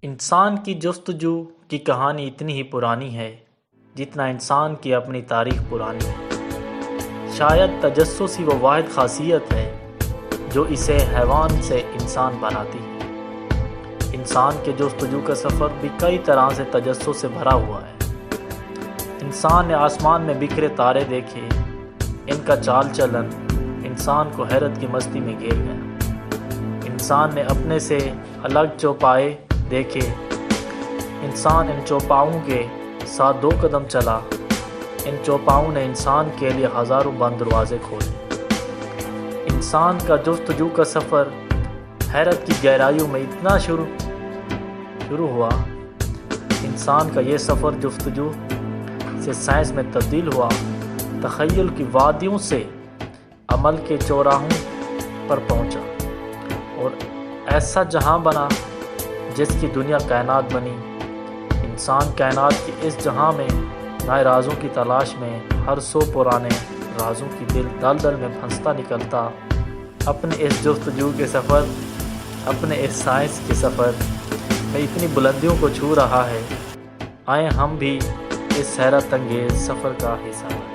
انسان کی جستجو کی کہانی اتنی ہی پرانی ہے جتنا انسان کی اپنی تاریخ پرانی ہے۔ شاید تجسس ہی وہ واحد خاصیت ہے جو اسے حیوان سے انسان بناتی ہے۔ انسان کے جستجو کا سفر بھی کئی طرح سے تجسس سے بھرا ہوا ہے۔ انسان نے آسمان میں بکھرے تارے دیکھے، ان کا چال چلن انسان کو حیرت کی مستی میں گھیر گیا۔ انسان نے اپنے سے الگ چوپائے دیکھے، انسان ان چوپاؤں کے ساتھ 2 قدم چلا، ان چوپاؤں نے انسان کے لیے ہزاروں بند دروازے کھولے۔ انسان کا جستجو کا سفر حیرت کی گہرائیوں میں اتنا شروع ہوا۔ انسان کا یہ سفر جستجو سے سائنس میں تبدیل ہوا، تخیل کی وادیوں سے عمل کے چوراہوں پر پہنچا اور ایسا جہاں بنا جس کی دنیا کائنات بنی۔ انسان کائنات کے اس جہاں میں نئے رازوں کی تلاش میں ہر سو پرانے رازوں کی دلدل میں پھنستا نکلتا، اپنے اس جستجو کے سفر، اپنے اس سائنس کے سفر میں اتنی بلندیوں کو چھو رہا ہے۔ آئیں ہم بھی اس حیرت انگیز سفر کا حصہ بنیں۔